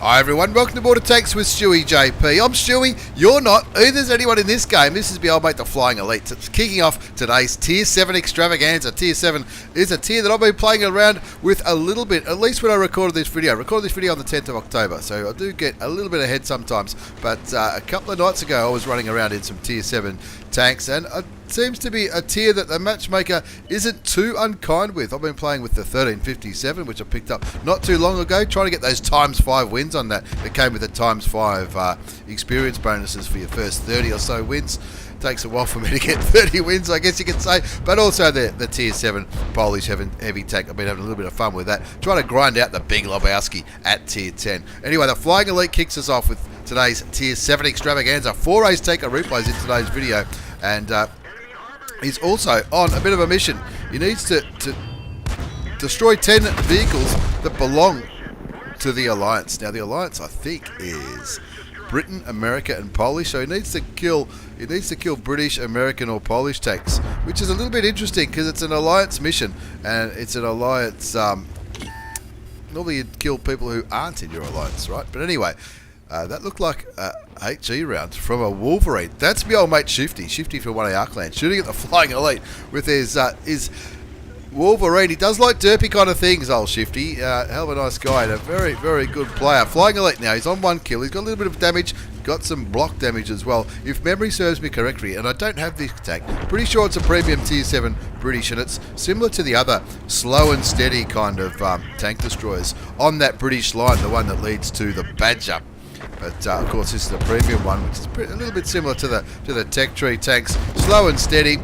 Hi everyone, welcome to Border Tanks with stewiejp. I'm Stewie, you're not, either's anyone in this game. This is my old mate the Flying Elite. It's kicking off today's Tier 7 extravaganza. Tier 7 is a tier that I've been playing around with a little bit, at least when I recorded this video. I recorded this video on the 10th of October, so I do get a little bit ahead sometimes. But a couple of nights ago I was running around in some Tier 7 tanks, and it seems to be a tier that the matchmaker isn't too unkind with. I've been playing with the 1357, which I picked up not too long ago, trying to get those ×5 wins on that. It came with the ×5 experience bonuses for your first 30 or so wins. Takes a while for me to get 30 wins, I guess you could say, but also the Tier 7 Polish heavy tank. I've been having a little bit of fun with that, trying to grind out the big Lebowski at Tier 10. Anyway, the Flying Elite kicks us off with today's Tier 7 extravaganza. 4 race taker replays in today's video, and he's also on a bit of a mission. He needs to destroy 10 vehicles that belong to the Alliance. Now, the Alliance, I think, is Britain, America, and Polish. So he needs to kill British, American, or Polish tanks, which is a little bit interesting because it's an Alliance mission, and it's an Alliance. Normally, you'd kill people who aren't in your Alliance, right? But anyway. That looked like a HE round from a Wolverine. That's my old mate Shifty from one of our clans, shooting at the Flying Elite with his Wolverine. He does like derpy kind of things, old Shifty. Hell of a nice guy and a very, very good player. Flying Elite now, he's on 1 kill. He's got a little bit of damage, got some block damage as well. If memory serves me correctly, and I don't have this tank, pretty sure it's a premium Tier 7 British, and it's similar to the other slow and steady kind of tank destroyers on that British line, the one that leads to the Badger. But of course, this is a premium one, which is a little bit similar to the Tech Tree tanks. Slow and steady,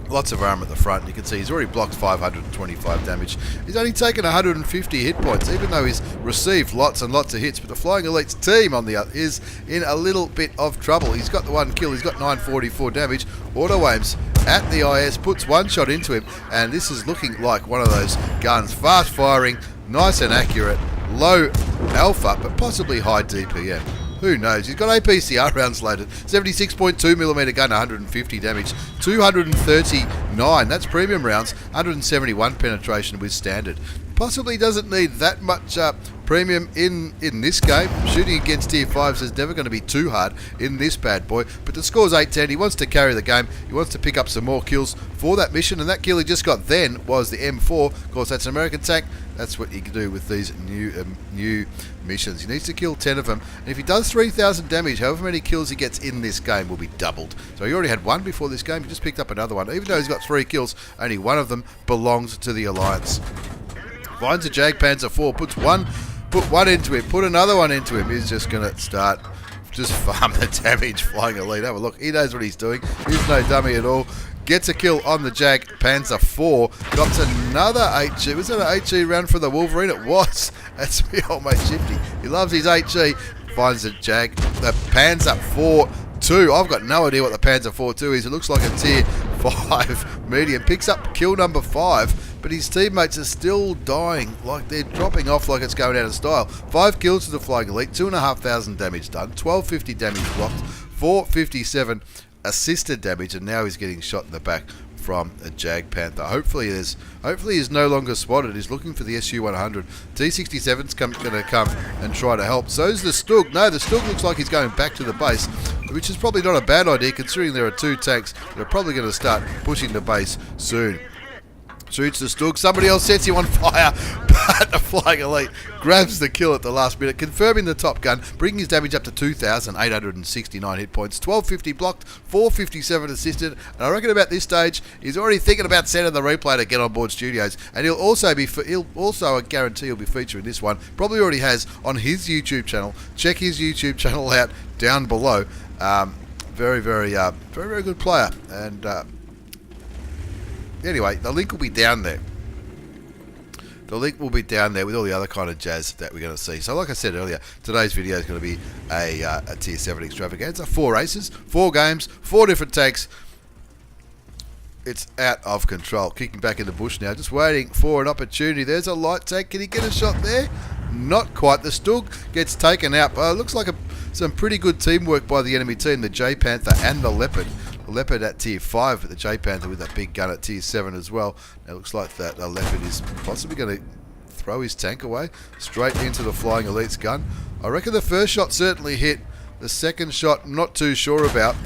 lots of armor at the front. You can see he's already blocked 525 damage. He's only taken 150 hit points, even though he's received lots and lots of hits. But the Flying Elite's team on the other is in a little bit of trouble. He's got the 1 kill. He's got 944 damage. Auto aims at the IS, puts 1 shot into him, and this is looking like one of those guns, fast firing, nice and accurate. Low alpha, but possibly high DPM. Who knows? He's got APCR rounds loaded. 76.2mm gun, 150 damage. 239, that's premium rounds. 171 penetration with standard. Possibly doesn't need that much premium in this game. Shooting against Tier 5s is never going to be too hard in this bad boy. But the score's 810. He wants to carry the game. He wants to pick up some more kills for that mission. And that kill he just got then was the M4. Of course, that's an American tank. That's what you can do with these new missions. He needs to kill 10 of them. And if he does 3,000 damage, however many kills he gets in this game will be doubled. So he already had 1 before this game. He just picked up another one. Even though he's got 3 kills, only 1 of them belongs to the Alliance. Finds a Jag Panzer IV, put one into him, put another one into him. He's just going to start, just farm the damage. Flying Elite, have a look. He knows what he's doing. He's no dummy at all. Gets a kill on the Jag Panzer IV. Drops another HE. Was that an HE round for the Wolverine? It was. That's me old mate Shifty. He loves his HE. Finds the Panzer IV-2. I've got no idea what the Panzer IV-2 is. It looks like a Tier 5 medium. Picks up kill number 5. But his teammates are still dying, like they're dropping off like it's going out of style. 5 kills to the Flying Elite, 2,500 damage done, 1,250 damage blocked, 457 assisted damage, and now he's getting shot in the back from a Jag Panther. Hopefully he's no longer spotted. He's looking for the SU-100. T-67's going to come and try to help. So's the Stug. No, the Stug looks like he's going back to the base, which is probably not a bad idea considering there are 2 tanks that are probably going to start pushing the base soon. Shoots the Stug. Somebody else sets him on fire, but the Flying Elite grabs the kill at the last minute, confirming the top gun, bringing his damage up to 2,869 hit points, 1,250 blocked, 457 assisted, and I reckon about this stage he's already thinking about sending the replay to Get On Board Studios, and he'll also I guarantee he'll be featuring this one. Probably already has on his YouTube channel. Check his YouTube channel out down below. Very, very good player, and. Anyway, the link will be down there. The link will be down there with all the other kind of jazz that we're going to see. So like I said earlier, today's video is going to be a Tier 7 extravaganza. 4 races, 4 games, 4 different tanks. It's out of control. Kicking back in the bush now, just waiting for an opportunity. There's a light tank. Can he get a shot there? Not quite. The Stug gets taken out. Looks like some pretty good teamwork by the enemy team, the J Panther and the Leopard. The Leopard at Tier 5, but the J Panther with that big gun at Tier 7 as well. It looks like that the Leopard is possibly going to throw his tank away straight into the Flying Elite's gun. I reckon the first shot certainly hit. The second shot, not too sure about.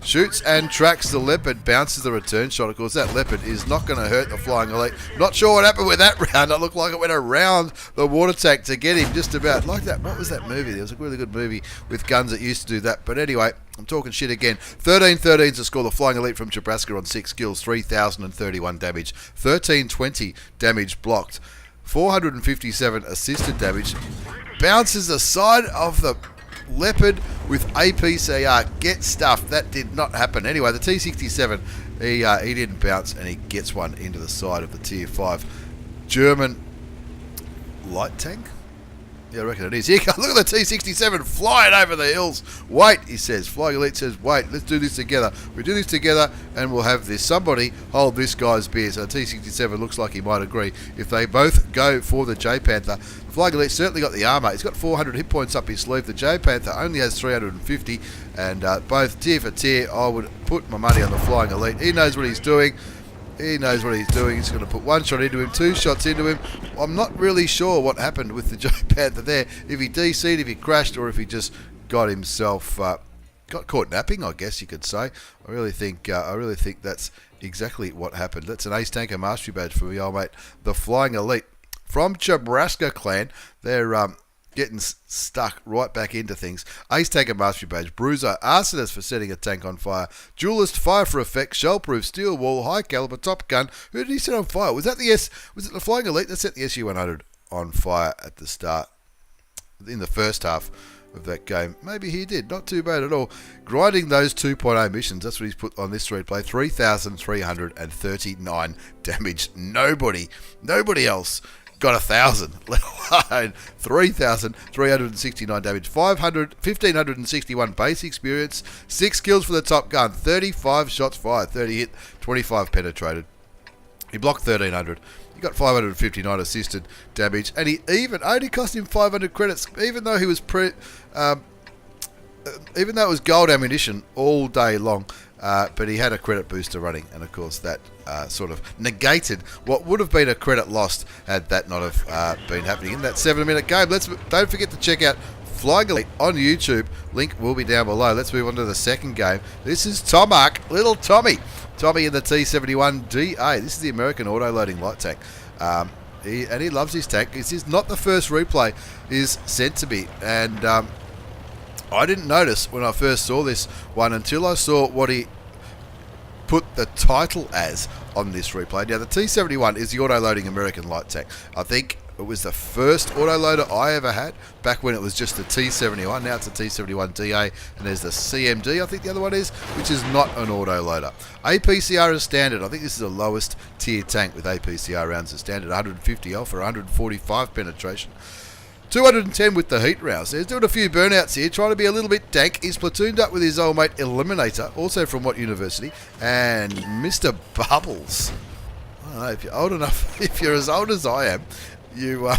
Shoots and tracks the Leopard, bounces the return shot. Of course, that Leopard is not going to hurt the Flying Elite. Not sure what happened with that round. It looked like it went around the water tank to get him just about. Like that. What was that movie? There was a really good movie with guns that used to do that. But anyway, I'm talking shit again. 13-13 to score. The Flying Elite from Nebraska on 6 kills, 3,031 damage, 1320 damage blocked, 457 assisted damage. Bounces the side of the Leopard with APCR. Get stuff. That did not happen. Anyway, the T67, he didn't bounce, and he gets one into the side of the Tier 5 German light tank. Yeah, I reckon it is. Here, look at the T67 flying over the hills. Wait, he says. Flying Elite says, wait, let's do this together. We do this together, and we'll have this. Somebody hold this guy's beer. So the T67 looks like he might agree. If they both go for the J-Panther, Flying Elite certainly got the armour. He's got 400 hit points up his sleeve. The J-Panther only has 350, and both tier for tier, I would put my money on the Flying Elite. He knows what he's doing. He knows what he's doing. He's going to put one shot into him, 2 shots into him. I'm not really sure what happened with the J-Panther there. If he DC'd, if he crashed, or if he just got himself got caught napping, I guess you could say. I really think that's exactly what happened. That's an Ace Tanker Mastery Badge for me, old mate. The Flying Elite from Nebraska clan. They're getting stuck right back into things. Ace Tanker Mastery Badge, Bruiser, Arsonist for setting a tank on fire, Duelist, Fire for Effect, Shellproof, Steel Wall, High Caliber, Top Gun. Who did he set on fire? Was it the Flying Elite that set the SU-100 on fire at the start, in the first half of that game? Maybe he did. Not too bad at all. Grinding those 2.0 missions, that's what he's put on this replay. 3,339 damage. Nobody else got 1,000, let alone 3,369 damage, 1,561 base experience, 6 kills for the Top Gun, 35 shots fired, 30 hit, 25 penetrated. He blocked 1,300. He got 559 assisted damage, and he even only cost him 500 credits, even though he was even though it was gold ammunition all day long. But he had a credit booster running, and of course that sort of negated what would have been a credit lost had that not have been happening in that 7-minute game. Don't forget to check out Flying Elite on YouTube. Link will be down below. Let's move on to the second game. This is Thomark, little Tommy in the T71DA. This is the American auto-loading light tank. He loves his tank. This is not the first replay is sent to me, and I didn't notice when I first saw this one until I saw what he put the title as on this replay. Now, the T71 is the auto-loading American light tank. I think it was the first autoloader I ever had, back when it was just the T71. Now it's the T71DA, and there's the CMD, I think the other one is, which is not an autoloader. APCR is standard. I think this is the lowest tier tank with APCR rounds as standard. 150 off for 145 penetration. 210 with the heat rounds. He's doing a few burnouts here, trying to be a little bit dank. He's platooned up with his old mate Eliminator, also from what university, and Mr. Bubbles. I don't know if you're old enough, if you're as old as I am, you, I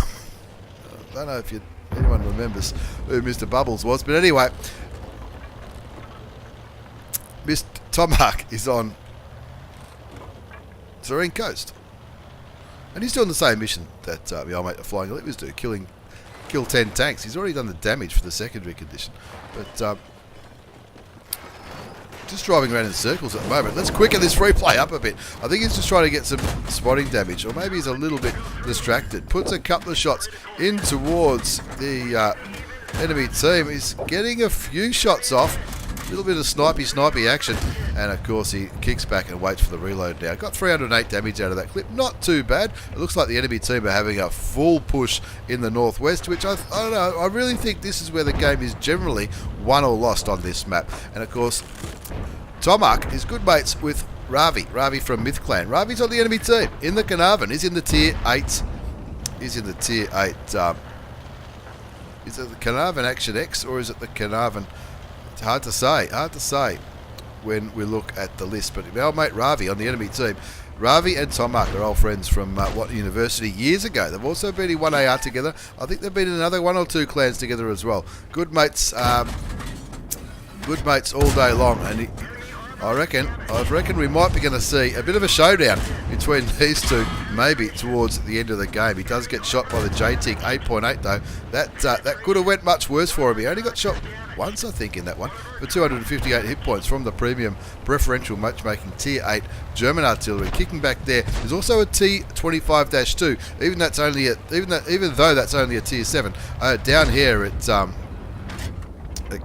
don't know if anyone remembers who Mr. Bubbles was, but anyway, Mr. Thomark is on Serene Coast, and he's doing the same mission that the old mate the Flying Elite was doing, kill 10 tanks. He's already done the damage for the secondary condition, but just driving around in circles at the moment. Let's quicken this replay up a bit. I think he's just trying to get some spotting damage, or maybe he's a little bit distracted. Puts a couple of shots in towards the enemy team. He's getting a few shots off. A little bit of snipey action, and of course he kicks back and waits for the reload now. Got 308 damage out of that clip, not too bad. It looks like the enemy team are having a full push in the northwest, which I don't know, I really think this is where the game is generally won or lost on this map. And of course, Thomark is good mates with Ravi from Myth Clan. Ravi's on the enemy team in the Carnarvon. He's in the tier 8. Is it the Carnarvon Action X, or is it the Carnarvon? It's hard to say when we look at the list. But our mate Ravi on the enemy team. Ravi and Thomark are old friends from what university years ago. They've also been in 1AR together. I think they've been in another 1 or 2 clans together as well. Good mates all day long. And I reckon we might be going to see a bit of a showdown between these two, maybe towards the end of the game. He does get shot by the JTIG 8.8 though. That could have went much worse for him. He only got shot once, I think, in that one, for 258 hit points from the premium preferential matchmaking Tier 8 German artillery. Kicking back there's also a T25-2. Even though that's only a Tier 7. Down here, it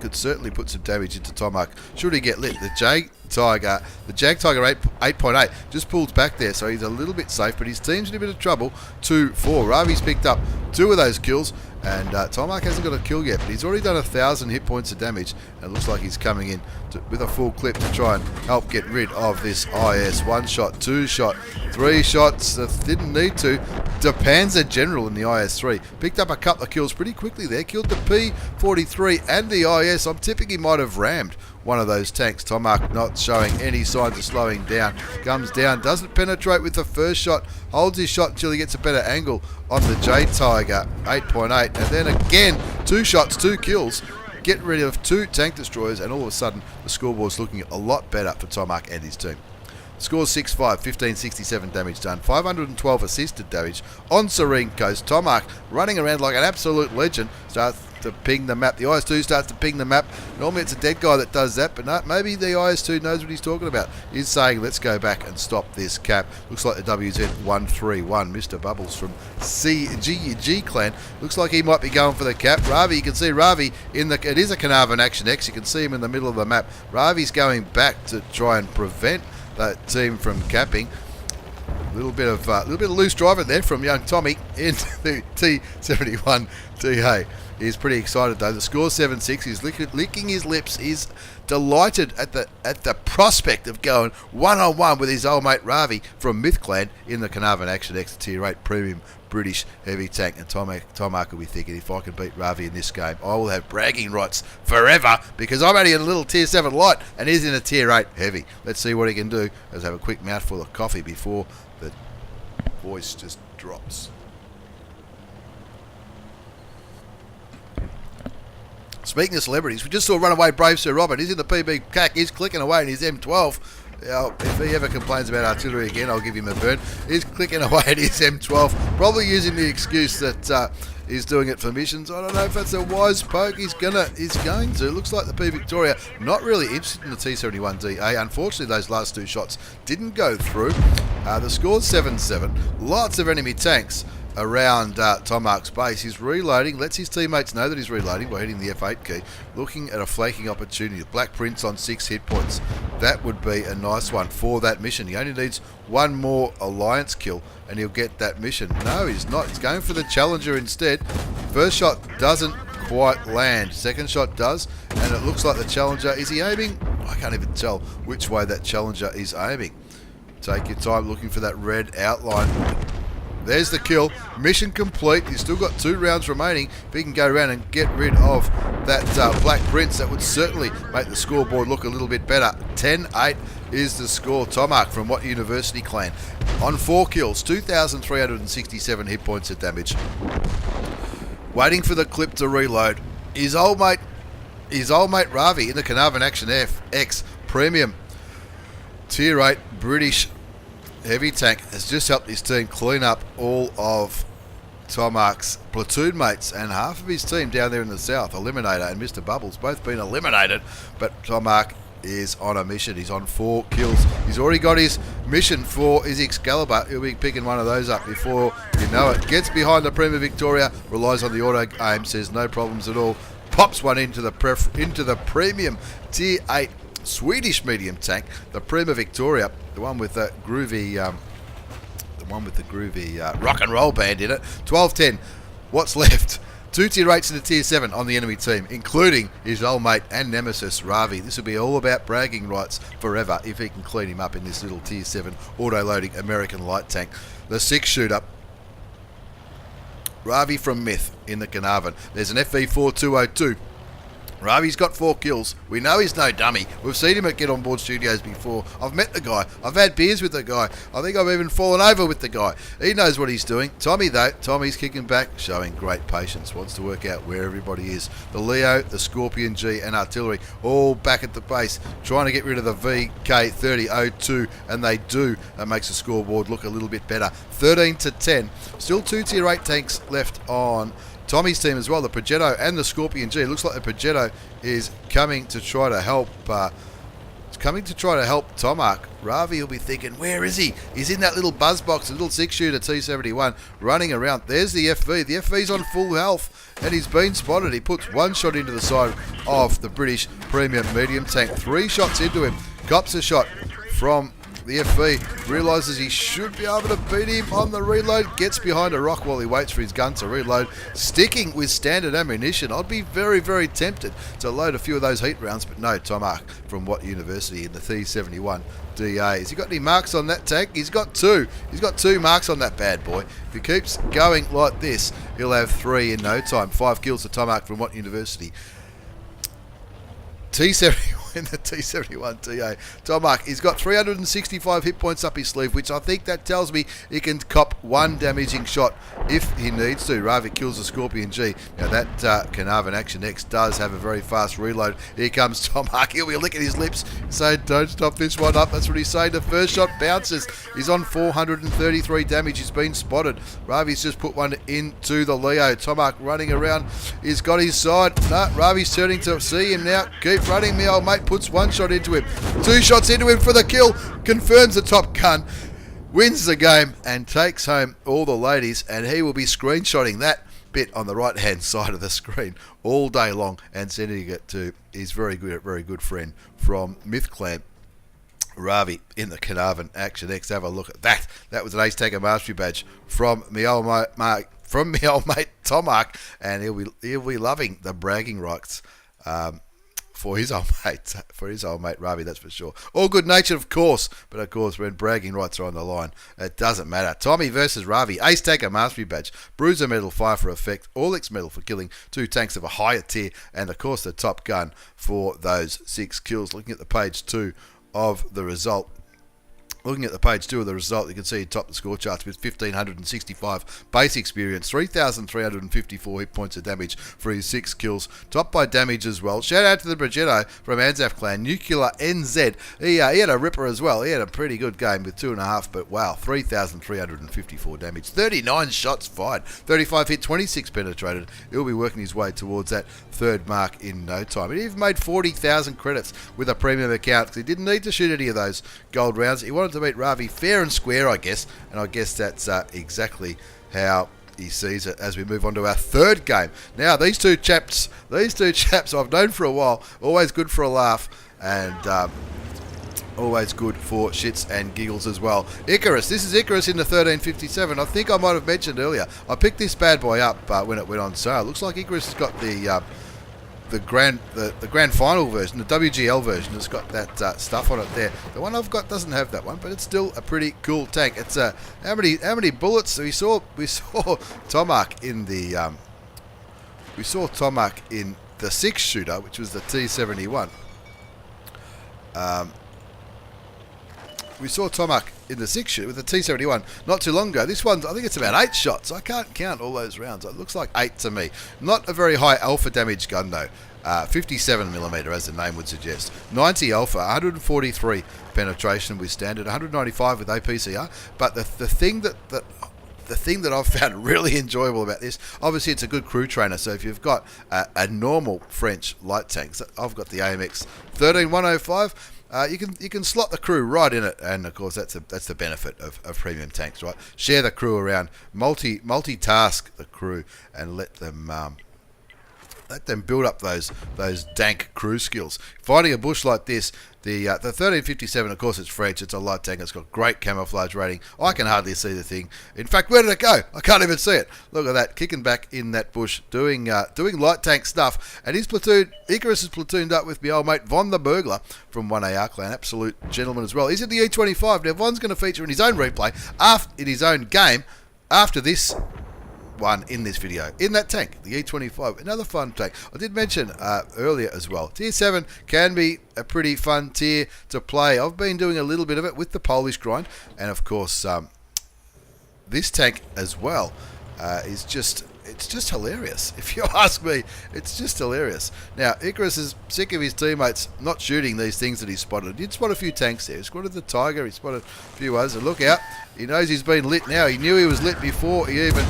could certainly put some damage into Thomark should he get lit. The Jag Tiger 8.8 just pulls back there, so he's a little bit safe, but his team's in a bit of trouble. 2-4. Ravi's picked up 2 of those kills, and Thomark hasn't got a kill yet, but he's already done 1,000 hit points of damage, and it looks like he's coming in with a full clip to try and help get rid of this IS. 1 shot, 2 shot, 3 shots. Didn't need to. The Panzer General in the IS-3 picked up a couple of kills pretty quickly there. Killed the P-43 and the IS. I'm tipping he might have rammed one of those tanks. Thomark not showing any signs of slowing down. Comes down, doesn't penetrate with the first shot, holds his shot until he gets a better angle on the J-Tiger 8.8, and then again 2 shots, 2 kills, get rid of 2 tank destroyers, and all of a sudden the scoreboard's looking a lot better for Thomark and his team. Score 6-5, 1567 damage done, 512 assisted damage on Serene Coast. Thomark running around like an absolute legend, starts to ping the map. The IS-2 starts to ping the map. Normally it's a dead guy that does that, but no, maybe the IS-2 knows what he's talking about. He's saying, let's go back and stop this cap. Looks like the WZ131, Mr. Bubbles from CG clan. Looks like he might be going for the cap. Ravi, you can see Ravi it is a Carnarvon Action X. You can see him in the middle of the map. Ravi's going back to try and prevent that team from capping. A little bit of loose driving there from young Tommy in the T71DA. He's pretty excited though. The score 7-6. He's licking his lips. He's delighted at the prospect of going one-on-one with his old mate Ravi from MythClan in the Carnarvon Action X Tier 8 Premium British Heavy Tank. And Thomark will be thinking, if I can beat Ravi in this game, I will have bragging rights forever, because I'm only in a little Tier 7 light and he's in a Tier 8 heavy. Let's see what he can do. Let's have a quick mouthful of coffee before the voice just drops. Speaking of celebrities, we just saw Runaway Brave Sir Robert. He's in the PB CAC. He's clicking away in his M12. If he ever complains about artillery again, I'll give him a burn. He's clicking away at his M12, probably using the excuse that he's doing it for missions. I don't know if that's a wise poke. He's going to. Looks like the P Victoria not really interested in the T71DA. Unfortunately, those last 2 shots didn't go through. The score's 7-7. Lots of enemy tanks around Thomark's base. He's reloading, lets his teammates know that he's reloading by hitting the F8 key, looking at a flanking opportunity. Black Prince on 6 hit points. That would be a nice one for that mission. He only needs 1 more alliance kill and he'll get that mission. No, he's not. He's going for the Challenger instead. First shot doesn't quite land. Second shot does, and it looks like the Challenger, is he aiming? I can't even tell which way that Challenger is aiming. Take your time looking for that red outline. There's the kill. Mission complete. He's still got 2 rounds remaining. If he can go around and get rid of that Black Prince, that would certainly make the scoreboard look a little bit better. 10-8 is the score. Thomark from What University Clan on 4 kills, 2,367 hit points of damage. Waiting for the clip to reload. His old mate Ravi in the Carnarvon Action X Premium Tier 8 British Heavy Tank has just helped his team clean up all of Thomark's platoon mates, and half of his team down there in the south, Eliminator and Mr. Bubbles, both been eliminated, but Thomark is on a mission. He's on 4 kills. He's already got his mission for his Excalibur. He'll be picking one of those up before you know it. Gets behind the Prima Victoria, relies on the auto aim, says no problems at all, pops one into the premium Tier 8 Swedish medium tank, the Prima Victoria, the one with the groovy rock and roll band in it. 12-10. What's left? 2 Tier 8s in the Tier 7 on the enemy team, including his old mate and nemesis Ravi. This will be all about bragging rights forever if he can clean him up in this little Tier 7 auto-loading American light tank. The 6-shooter, Ravi from Myth in the Carnarvon. There's an FV4202 Ravi's got 4 kills. We know he's no dummy. We've seen him at Get On Board Studios before. I've met the guy. I've had beers with the guy. I think I've even fallen over with the guy. He knows what he's doing. Tommy, though, Tommy's kicking back, showing great patience. Wants to work out where everybody is. The Leo, the Scorpion G, and Artillery all back at the base, trying to get rid of the VK3002, and they do. That makes the scoreboard look a little bit better. 13-10. Still 2 Tier 8 tanks left on Tommy's team as well, the Progetto and the Scorpion G. It looks like the Progetto is coming to try to help. It's coming to try to help Thomark. Ravi will be thinking, where is he? He's in that little buzz box, a little 6-shooter T71, running around. There's the FV. The FV's on full health, and he's been spotted. He puts 1 shot into the side of the British Premium Medium Tank. 3 shots into him. Cops a shot from the FV, realises he should be able to beat him on the reload, gets behind a rock while he waits for his gun to reload, sticking with standard ammunition. I'd be very, very tempted to load a few of those heat rounds, but no, Thomark from Watt University in the T71DA. Has he got any marks on that tank? He's got 2. He's got 2 marks on that bad boy. If he keeps going like this, he'll have 3 in no time. 5 kills to Thomark from Watt University. T71 in the T71DA. Thomark, he's got 365 hit points up his sleeve, which I think that tells me he can cop 1 damaging shot if he needs to. Ravi kills the Scorpion G. Now that Carnarvon Action X does have a very fast reload. Here comes Thomark. He'll be licking his lips, saying, don't stop this one up. That's what he's saying. The first shot bounces. He's on 433 damage. He's been spotted. Ravi's just put one into the Leo. Thomark running around. He's got his side. No, Ravi's turning to see him now. Keep running, me old mate. Puts 1 shot into him. 2 shots into him for the kill. Confirms the top gun. Wins the game and takes home all the ladies. And he will be screenshotting that bit on the right hand side of the screen all day long and sending it to his very good friend from MythClan, Ravi, in the Carnarvon Action X. Have a look at that. That was an Ace Taker Mastery badge from me old mate Thomark, and he'll be loving the bragging rights for his old mate Ravi, that's for sure. All good natured, of course, but of course when bragging rights are on the line, it doesn't matter. Tommy versus Ravi, Ace Taker Mastery badge, Bruiser medal, fire for effect, All-X medal for killing 2 tanks of a higher tier, and of course the top gun for those 6 kills. Looking at the page 2 of the result. Looking at the page 2 of the result, you can see he topped the score charts with 1,565 base experience, 3,354 hit points of damage for his 6 kills, topped by damage as well. Shout out to the Progetto from Anzaf Clan, Nuclear NZ. He had a ripper as well. He had a pretty good game with 2.5, but wow, 3,354 damage, 39 shots fired, 35 hit, 26 penetrated. He'll be working his way towards that 3rd mark in no time. He even made 40,000 credits with a premium account because he didn't need to shoot any of those gold rounds. He wanted to beat Ravi fair and square, I guess, and I guess that's exactly how he sees it as we move on to our 3rd game. Now, these two chaps I've known for a while, always good for a laugh, and always good for shits and giggles as well. Icarus, this is Icarus in the 1357. I think I might have mentioned earlier, I picked this bad boy up when it went on sale. Looks like Icarus has got the grand final version, the WGL version. It's got that stuff on it there. The one I've got doesn't have that one, but it's still a pretty cool tank. It's how many bullets we saw Thomark in the 6-shooter, which was the T71. We saw Thomark in the 6-shooter with the T71 not too long ago. This one's, I think it's about 8 shots. I can't count all those rounds. It looks like 8 to me. Not a very high alpha damage gun though. 57mm as the name would suggest. 90 alpha, 143 penetration with standard, 195 with APCR. But the thing that I've found really enjoyable about this, obviously it's a good crew trainer, so if you've got a normal French light tank, so I've got the AMX13A you can slot the crew right in it, and of course that's the benefit of premium tanks, right? Share the crew around, multitask the crew, and let them build up those dank crew skills. Finding a bush like this, the 1357, of course, it's French. It's a light tank. It's got great camouflage rating. I can hardly see the thing. In fact, where did it go? I can't even see it. Look at that, kicking back in that bush, doing light tank stuff. And his platoon, Icarus is platooned up with my old mate Von the Burglar from 1AR Clan. Absolute gentleman as well. He's in the E25. Now, Von's going to feature in his own replay, in his own game, after this one in this video. In that tank, the E25, another fun tank. I did mention earlier as well, Tier 7 can be a pretty fun tier to play. I've been doing a little bit of it with the Polish grind, and of course this tank as well is just... it's just hilarious. If you ask me, it's just hilarious. Now, Icarus is sick of his teammates not shooting these things that he spotted. He did spot a few tanks there. He spotted the Tiger. He spotted a few others. And look out. He knows he's been lit now. He knew he was lit before he even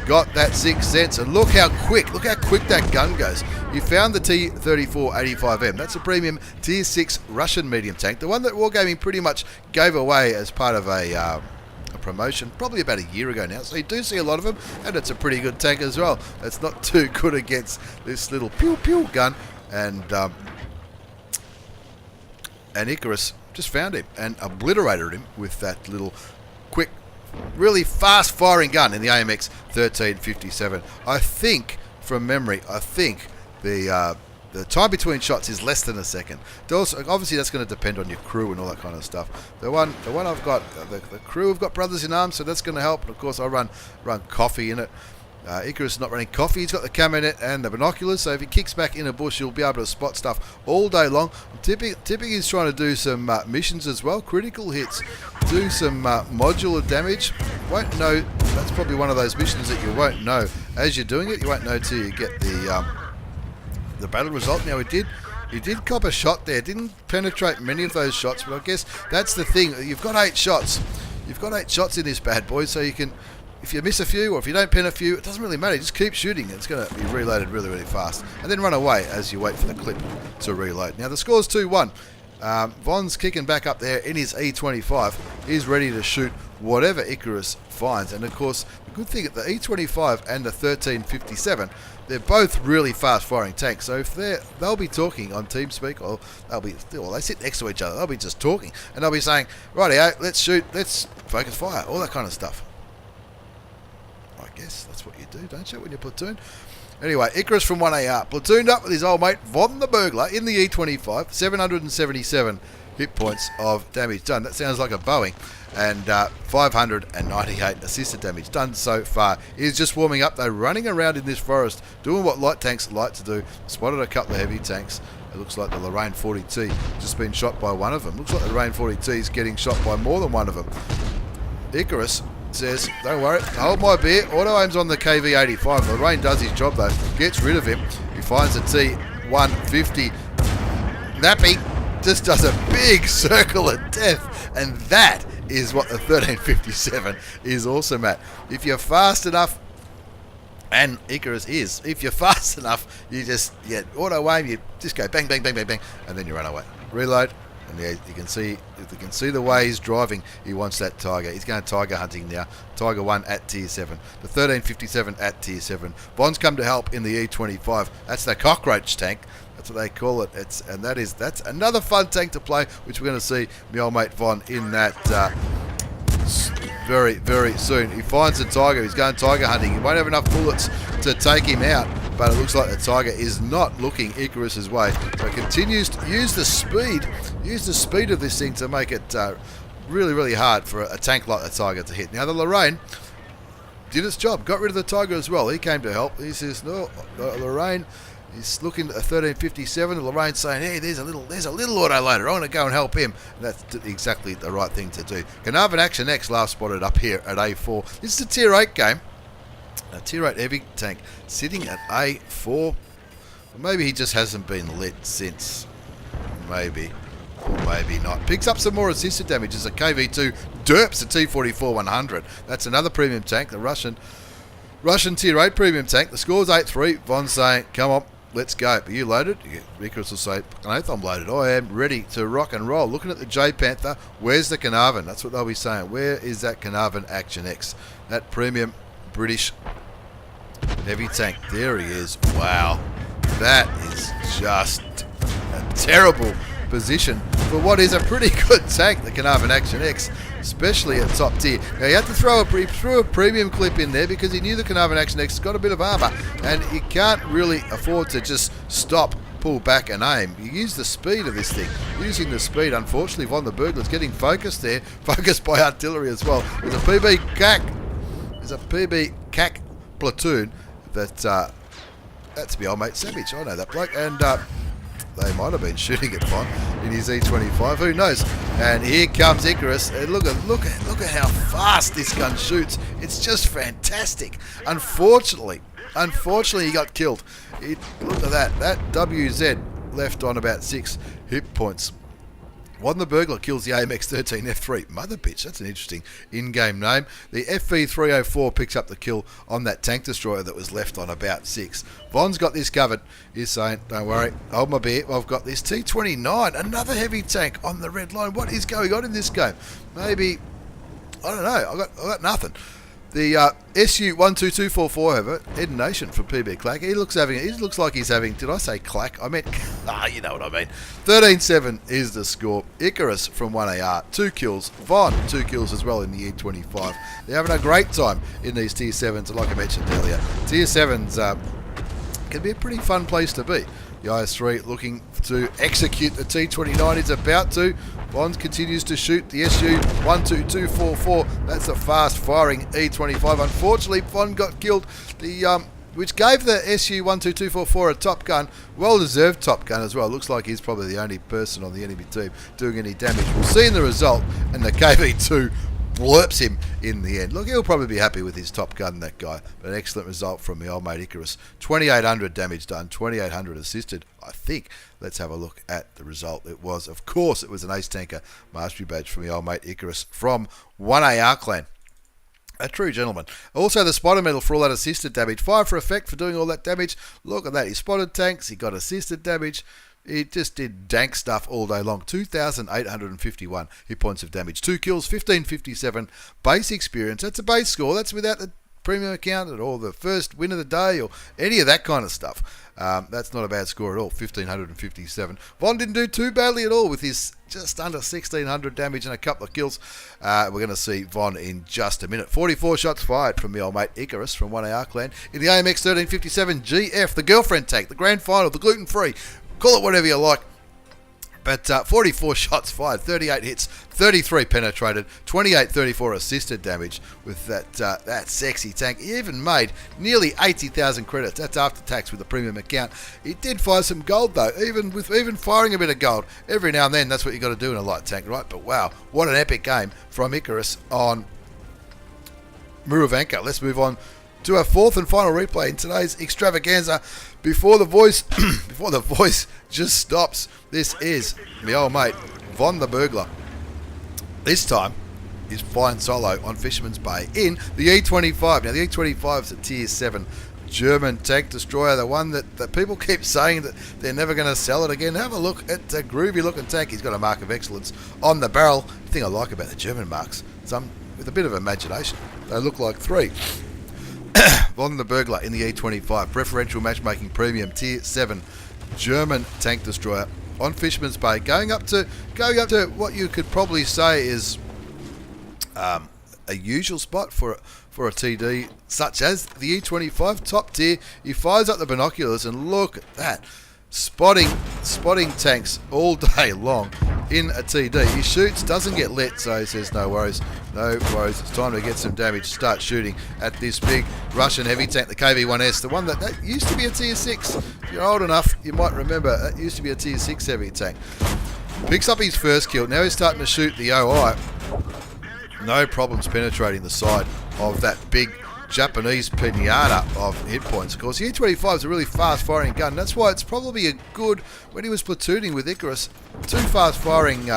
got that sixth sense. And look how quick that gun goes. He found the T34A85M. That's a premium Tier 6 Russian medium tank. The one that Wargaming pretty much gave away as part of a promotion probably about a year ago now, so you do see a lot of them, and it's a pretty good tank as well. It's not too good against this little pew pew gun, and Icarus just found him and obliterated him with that little quick, really fast firing gun in the AMX1357. I think from memory, the time between shots is less than a second. Also, obviously, that's going to depend on your crew and all that kind of stuff. The one I've got, the crew have got brothers in arms, so that's going to help. And of course, I run coffee in it. Icarus is not running coffee. He's got the cam in it and the binoculars, so if he kicks back in a bush, you'll be able to spot stuff all day long. Tipping is trying to do some missions as well, critical hits, do some modular damage. Won't know. That's probably one of those missions that you won't know as you're doing it. You won't know till you get the battle result. Now he did cop a shot there. Didn't penetrate many of those shots, but I guess that's the thing. You've got 8 shots. You've got 8 shots in this bad boy, so you can, if you miss a few or if you don't pen a few, it doesn't really matter. You just keep shooting. It's going to be reloaded really, really fast, and then run away as you wait for the clip to reload. Now the score's 2-1. Von's kicking back up there in his E25. He's ready to shoot whatever Icarus finds, and of course the good thing at the E25 and the 1357, they're both really fast-firing tanks. So if they'll be talking on TeamSpeak, or they sit next to each other. They'll be just talking, and they'll be saying, "Rightio, let's shoot, let's focus fire," all that kind of stuff. I guess that's what you do, don't you, when you platoon? Anyway, Icarus from 1AR platooned up with his old mate Von the Burglar in the E25, 777 hit points of damage done. That sounds like a Boeing. And 598 assisted damage done so far. He's just warming up though, running around in this forest, doing what light tanks like to do. Spotted a couple of heavy tanks. It looks like the Lorraine 40T just been shot by one of them. Looks like the Lorraine 40T is getting shot by more than one of them. Icarus says, "Don't worry, hold my beer." Auto aims on the KV85. Lorraine does his job though, gets rid of him. He finds a T150. Nappy just does a big circle of death, and that is what the 1357 is awesome at. If you're fast enough, and Icarus is, if you're fast enough, you just auto aim, you just go bang, bang, bang, bang, bang, and then you run away. Reload, and you can see the way he's driving. He wants that Tiger. He's going Tiger hunting now. Tiger 1 at Tier 7. The 1357 at Tier 7. Bond's come to help in the E25. That's the cockroach tank. That's what they call it. That's another fun tank to play, which we're going to see my old mate Von in that very, very soon. He finds the Tiger. He's going Tiger hunting. He won't have enough bullets to take him out, but it looks like the Tiger is not looking Icarus's way. So he continues to use the speed of this thing to make it really, really hard for a tank like the Tiger to hit. Now the Lorraine did its job. Got rid of the Tiger as well. He came to help. He says, "No, Lorraine." He's looking at a 1357. And Lorraine's saying, "Hey, there's a little autoloader. I want to go and help him." And that's exactly the right thing to do. Carnarvon Action X last spotted up here at A4. This is a Tier 8 game. A Tier 8 heavy tank sitting at A4. Well, maybe he just hasn't been lit since. Maybe. Or maybe not. Picks up some more assisted damage as a KV2 derps a T44-100. That's another premium tank, the Russian Tier 8 premium tank. The score's 8-3. Von's saying, "Come on, let's go." Are you loaded? Icarus will say, "I'm loaded. I am ready to rock and roll." Looking at the J Panther, where's the Carnarvon? That's what they'll be saying. Where is that Carnarvon Action X? That premium British heavy tank. There he is. Wow. That is just a terrible position for what is a pretty good tank, the Carnarvon Action X, especially at top tier. Now you have to throw a premium clip in there because he knew the Carnarvon Action X has got a bit of armor, and you can't really afford to just stop, pull back and aim. You use the speed of this thing. Using the speed, unfortunately, Von the Burglar's getting focused there, focused by artillery as well. There's a PB CAC platoon, that's my old mate Savage. I know that bloke, and they might have been shooting at Von in his E25. Who knows? And here comes Icarus. And look at how fast this gun shoots. It's just fantastic. Unfortunately, he got killed. Look at that. That WZ left on about 6 hit points. One the Burglar kills the AMX13F3. Mother bitch, that's an interesting in-game name. The FV304 picks up the kill on that tank destroyer that was left on about 6. Von's got this covered. He's saying, don't worry, hold my beer. I've got this T29, another heavy tank on the red line. What is going on in this game? Maybe, I don't know. I got nothing. The SU12244, however, Ed Nation from PB Clack, he looks like he's having, did I say clack? I meant, you know what I mean. 13-7 is the score. Icarus from 1AR, 2 kills. Von, 2 kills as well in the E25. They're having a great time in these Tier 7s, like I mentioned earlier. Tier 7s can be a pretty fun place to be. The IS3 looking to execute the T29. It's about to. Von continues to shoot the SU12244. That's a fast-firing E25. Unfortunately, Von got killed. Which gave the SU12244 a top gun. Well-deserved top gun as well. Looks like he's probably the only person on the enemy team doing any damage. We'll see in the result, and the KV2 blurps him in the end. Look, he'll probably be happy with his top gun, that guy. But an excellent result from the old mate Icarus. 2,800 damage done, 2,800 assisted, I think. Let's have a look at the result. Of course, it was an Ace Tanker Mastery Badge from the old mate Icarus from 1AR Clan. A true gentleman. Also, the spotter medal for all that assisted damage. 5 for effect for doing all that damage. Look at that. He spotted tanks. He got assisted damage. He just did dank stuff all day long. 2,851 hit points of damage. 2 kills, 1,557 base experience. That's a base score. That's without the premium account or the first win of the day or any of that kind of stuff. That's not a bad score at all. 1,557. Von didn't do too badly at all with his just under 1,600 damage and a couple of kills. We're going to see Von in just a minute. 44 shots fired from the old mate Icarus from 1AR Clan in the AMX1357 GF, the girlfriend tank, the grand final, the gluten-free. Call it whatever you like. But 44 shots fired, 38 hits, 33 penetrated, 28-34 assisted damage with that sexy tank. He even made nearly 80,000 credits. That's after tax with the premium account. He did fire some gold though, even firing a bit of gold. Every now and then, that's what you got to do in a light tank, right? But wow, what an epic game from Icarus on Muravanka. Let's move on to our fourth and final replay in today's extravaganza. Before the voice just stops, this is my old mate Von the Burglar. This time he's flying solo on Fisherman's Bay in the E25. Now the E25 is a Tier 7 German tank destroyer, the one that people keep saying that they're never going to sell it again. Have a look at the groovy looking tank. He's got a mark of excellence on the barrel. The thing I like about the German marks, some with a bit of imagination, they look like 3. Von the Burglar in the E25, preferential matchmaking premium Tier 7 German tank destroyer on Fisherman's Bay, going up to what you could probably say is a usual spot for a TD such as the E25, top tier. He fires up the binoculars and look at that, spotting tanks all day long in a TD. He shoots, doesn't get lit, so he says no worries, it's time to get some damage, start shooting at this big Russian heavy tank, the KV-1S, the one that used to be a Tier 6. If you're old enough, you might remember, that used to be a Tier 6 heavy tank. Picks up his first kill, now he's starting to shoot the OI. No problems penetrating the side of that big Japanese pinata of hit points. Of course, the E25 is a really fast-firing gun. That's why it's probably a good, when he was platooning with Icarus, 2 fast-firing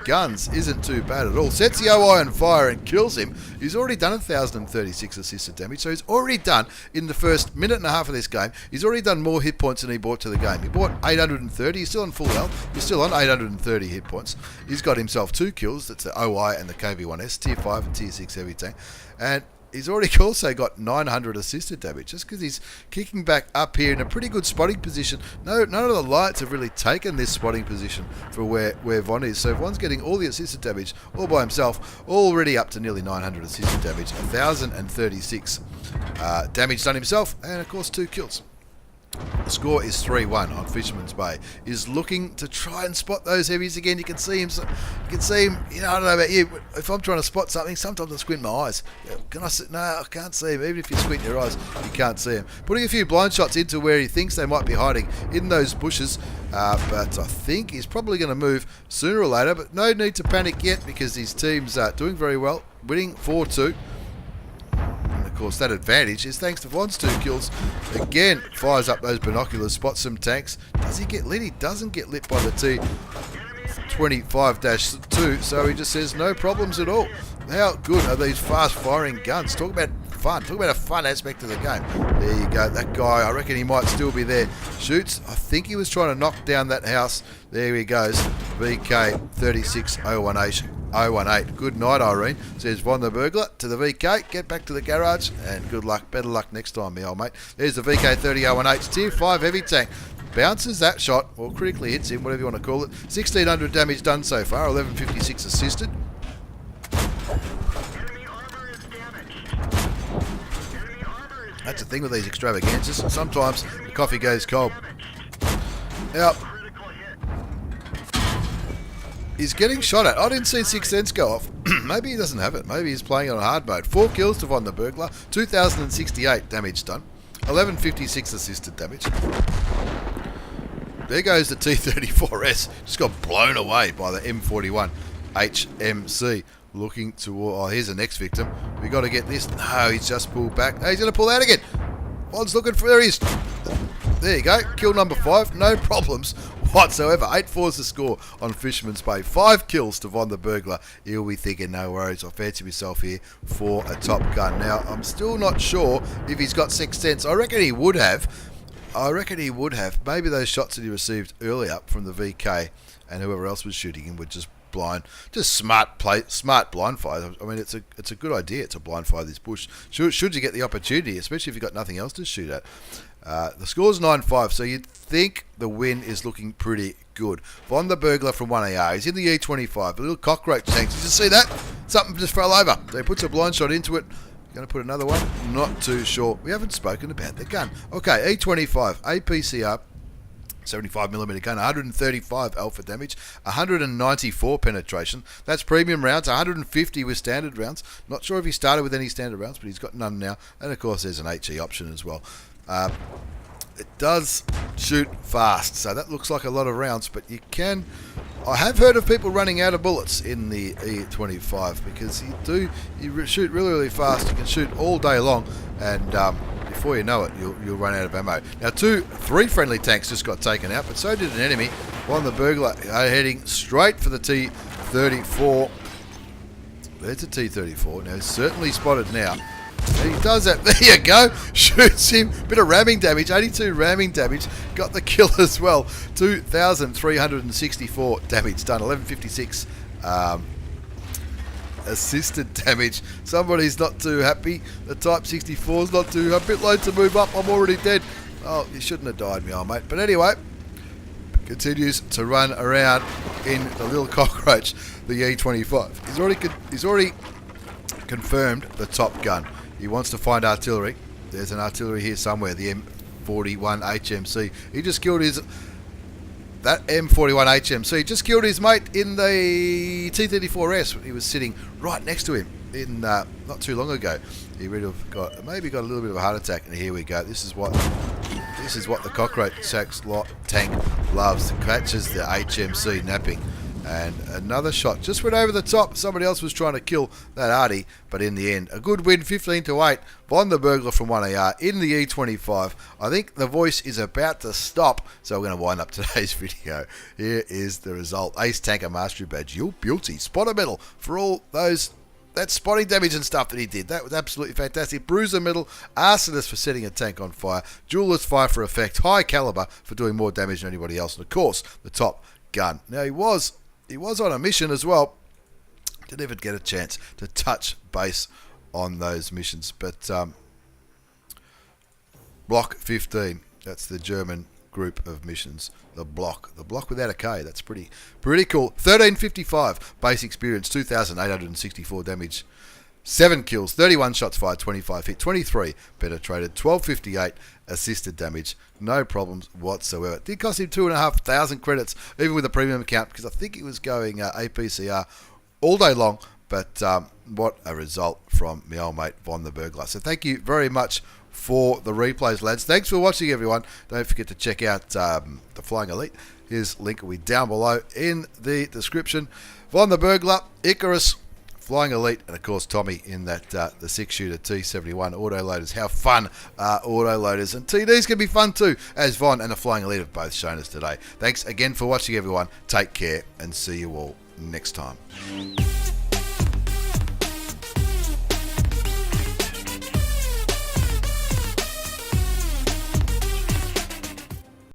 guns isn't too bad at all. Sets the OI on fire and kills him. He's already done 1,036 assisted damage, so he's already done, in the first minute and a half of this game, he's already done more hit points than he brought to the game. He bought 830, he's still on full health, he's still on 830 hit points. He's got himself 2 kills, that's the OI and the KV-1S, Tier 5 and Tier 6 heavy tank. And he's already also got 900 assisted damage, just because he's kicking back up here in a pretty good spotting position. None of the lights have really taken this spotting position for where Von is. So Von's getting all the assisted damage all by himself, already up to nearly 900 assisted damage, 1,036 damage done himself, and of course 2 kills. The score is 3-1 on Fisherman's Bay. Is looking to try and spot those heavies again. You can see him. You can see him. You know, I don't know about you, but if I'm trying to spot something, sometimes I squint my eyes. Can I see? No, I can't see him. Even if you squint your eyes, you can't see him. Putting a few blind shots into where he thinks they might be hiding in those bushes. But I think he's probably going to move sooner or later. But no need to panic yet because his team's doing very well, winning 4-2. Of course, that advantage is thanks to Von's 2 kills. Again, fires up those binoculars, spots some tanks. Does he get lit? He doesn't get lit by the T25-2, so he just says no problems at all. How good are these fast-firing guns? Talk about fun. Talk about a fun aspect of the game. There you go. That guy, I reckon he might still be there. Shoots. I think he was trying to knock down that house. There he goes. VK36018. 018. Good night, Irene, says Von the Burglar to the VK. Get back to the garage and good luck. Better luck next time, me old mate. There's the VK30018. Tier 5 heavy tank. Bounces that shot, or critically hits him, whatever you want to call it. 1,600 damage done so far. 1156 assisted. That's the thing with these extravaganzas. Sometimes the coffee goes cold. Now, he's getting shot at. I didn't see Sixth Sense go off. Maybe he doesn't have it. Maybe he's playing on hard mode. 4 kills to Von the Burglar. 2,068 damage done. 1156 assisted damage. There goes the T34S. Just got blown away by the M41 HMC. Looking toward... Oh, here's the next victim. We got to get this. No, he's just pulled back. Oh, he's going to pull out again. Von's looking for... There he is. There you go. Kill number 5. No problems whatsoever. 8-4 is the score on Fisherman's Bay. 5 kills to Von the Burglar. He'll be thinking, no worries, I fancy myself here for a top gun. Now, I'm still not sure if he's got Sixth Sense. I reckon he would have. Maybe those shots that he received earlier from the VK and whoever else was shooting him were just blind, just smart blind fire. I mean, it's a good idea to blind fire this bush. Should you get the opportunity, especially if you've got nothing else to shoot at. The score's 9-5, so you'd think the win is looking pretty good. Von the Burglar from 1AR. He's in the E25. A little cockroach tank. Did you see that? Something just fell over. So he puts a blind shot into it. Going to put another one? Not too sure. We haven't spoken about the gun. Okay, E25. APCR. 75mm gun, 135 alpha damage, 194 penetration. That's premium rounds, 150 with standard rounds. Not sure if he started with any standard rounds, but he's got none now. And of course, there's an HE option as well. It does shoot fast, so that looks like a lot of rounds, but you can... I have heard of people running out of bullets in the E25 because you shoot really, really fast. You can shoot all day long, and before you know it, you'll run out of ammo. Now, 3 friendly tanks just got taken out, but so did an enemy. Von the Burglar heading straight for the T34. There's a T34. Now, he's certainly spotted now. And he does that. There you go. Shoots him. Bit of ramming damage. 82 ramming damage. Got the kill as well. 2,364 damage done. 1156 assisted damage. Somebody's not too happy. The Type 64's not too happy. A bit low to move up. I'm already dead. Oh, you shouldn't have died, me old mate. But anyway, continues to run around in the little cockroach, the E25. He's already confirmed the top gun. He wants to find artillery. There's an artillery here somewhere, the M41 HMC. He just killed that M41 HMC just killed his mate in the T34S. He was sitting right next to him in not too long ago. He would have got a little bit of a heart attack. And here we go. This is what the cockroach tank loves. Catches the HMC napping. And another shot just went over the top. Somebody else was trying to kill that arty, but in the end, a good win, 15-8. Von the Burglar from 1AR in the E25. I think the voice is about to stop, so we're going to wind up today's video. Here is the result. Ace Tanker Mastery Badge. You're beauty. Spotter medal for all that spotting damage and stuff that he did. That was absolutely fantastic. Bruiser medal. Arsonist for setting a tank on fire. Jeweler's fire for effect. High caliber for doing more damage than anybody else. And of course, the top gun. Now he was on a mission as well. Didn't even get a chance to touch base on those missions. But Block 15, that's the German group of missions. The block without a K. That's pretty cool. 1355 base experience, 2,864 damage 7 kills, 31 shots fired, 25 hit, 23 penetrated, 1258 assisted damage. No problems whatsoever. It did cost him 2,500 credits, even with a premium account, because I think he was going APCR all day long. But what a result from my old mate Von the Burglar. So thank you very much for the replays, lads. Thanks for watching, everyone. Don't forget to check out the Flying Elite. His link will be down below in the description. Von the Burglar, Icarus, Flying Elite, and of course Tommy in that the 6-shooter T71 autoloaders. How fun are autoloaders, and TDs can be fun too, as Von and the Flying Elite have both shown us today. Thanks again for watching, everyone. Take care and see you all next time.